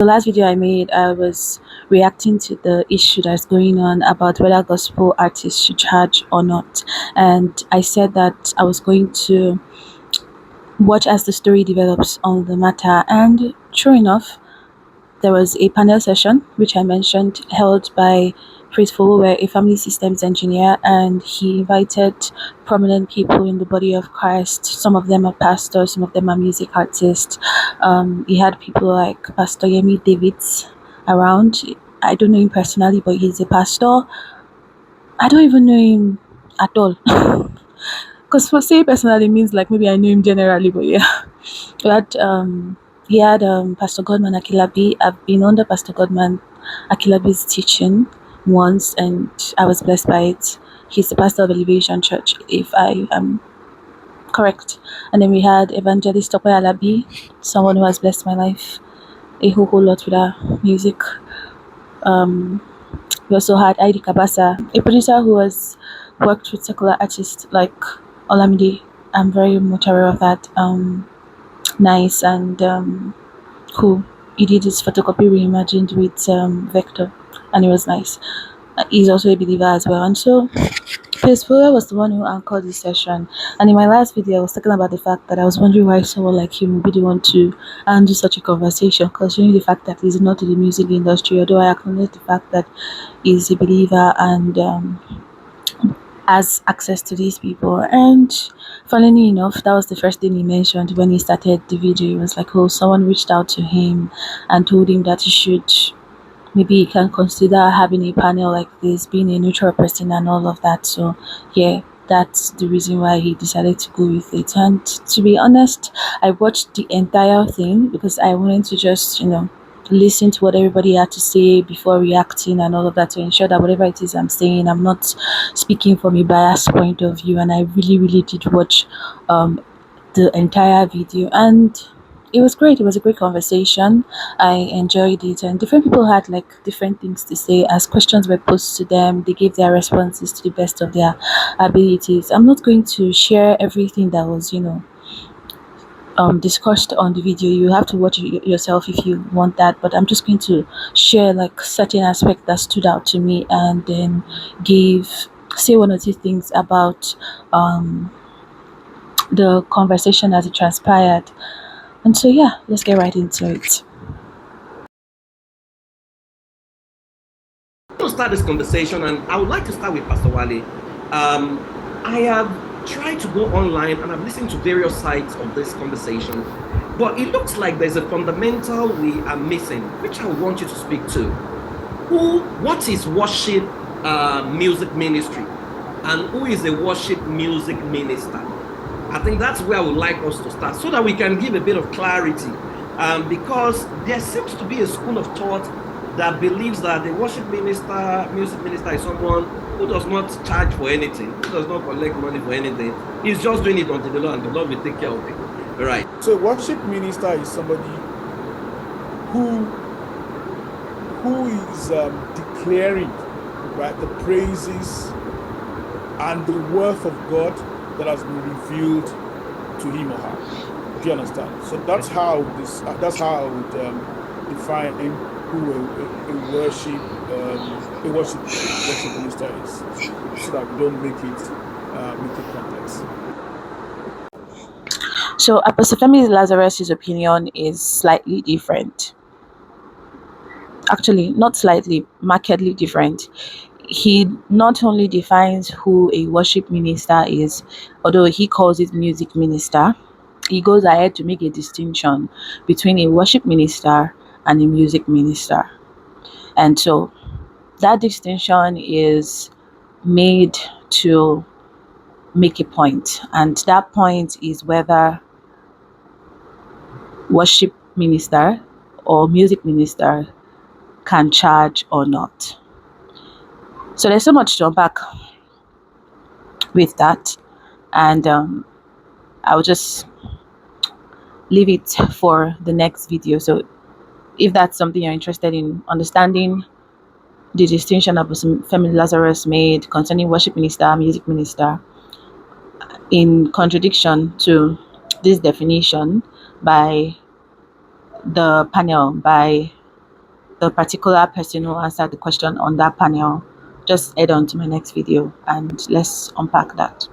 The last video I made, I was reacting to the issue that's going on about whether gospel artists should charge or not. And I said that I was going to watch as the story develops on the matter. And sure enough, there was a panel session, which I mentioned, held by Faithful, were a family systems engineer, and he invited prominent people in the body of Christ. Some of them are pastors, some of them are music artists. He had people like Pastor Yemi Davids around. I don't know him personally, but he's a pastor. I don't even know him at all. Because for say personally means like maybe I know him generally, but yeah. But he had Pastor Godman Akilabi. I've been under Pastor Godman Akilabi's teaching once, and I was blessed by it. He's the pastor of Elevation Church, if I am correct. And then we had Evangelist Tope Alabi, someone who has blessed my life a whole lot with her music. We also had Heidi Kabasa, a producer who has worked with secular artists like Olamide. I'm very much aware of that. Nice and cool. He did his photocopy reimagined with Vector, and it was nice. He's also a believer as well. And so Chris Fuller was the one who anchored this session. And in my last video, I was talking about the fact that I was wondering why someone like him would be the one to handle such a conversation, considering the fact that he's not in the music industry, although I acknowledge the fact that he's a believer and has access to these people. And funnily enough, that was the first thing he mentioned when he started the video. He was like, oh, someone reached out to him and told him that he should maybe he can consider having a panel like this, being a neutral person and all of that. So yeah, that's the reason why he decided to go with it. And to be honest, I watched the entire thing because I wanted to just listen to what everybody had to say before reacting and all of that, to ensure that whatever it is I'm saying, I'm not speaking from a biased point of view. And I really did watch the entire video, and it was great. It was a great conversation. I enjoyed it, and different people had like different things to say. As questions were posed to them, they gave their responses to the best of their abilities. I'm not going to share everything that was discussed on the video. You have to watch it yourself if you want that, but I'm just going to share like certain aspects that stood out to me, and then say one or two things about the conversation as it transpired. And so yeah, let's get right into it. To start this conversation, and I would like to start with Pastor Wale. I have tried to go online and I've listened to various sides of this conversation, but it looks like there's a fundamental we are missing, which I want you to speak to. What is worship music ministry, and who is a worship music minister? I think that's where I would like us to start, so that we can give a bit of clarity, because there seems to be a school of thought that believes that the worship minister, music minister, is someone who does not charge for anything, who does not collect money for anything. He's just doing it until the Lord, and the Lord will take care of it. Right. So worship minister is somebody who is declaring, right, the praises and the worth of God that has been revealed to him or her. Do you understand? So that's how I would define who a worship minister is, so that we don't make it complex. So Apostle Femi Lazarus' opinion is slightly different. Actually, not slightly, markedly different. He not only defines who a worship minister is, although he calls it music minister, he goes ahead to make a distinction between a worship minister and a music minister. And so that distinction is made to make a point, and that point is whether worship minister or music minister can charge or not. So there's so much to unpack with that, and I will just leave it for the next video. So if that's something you're interested in understanding, the distinction that Femi Lazarus made concerning worship minister, music minister, in contradiction to this definition by the panel, by the particular person who answered the question on that panel, just head on to my next video and let's unpack that.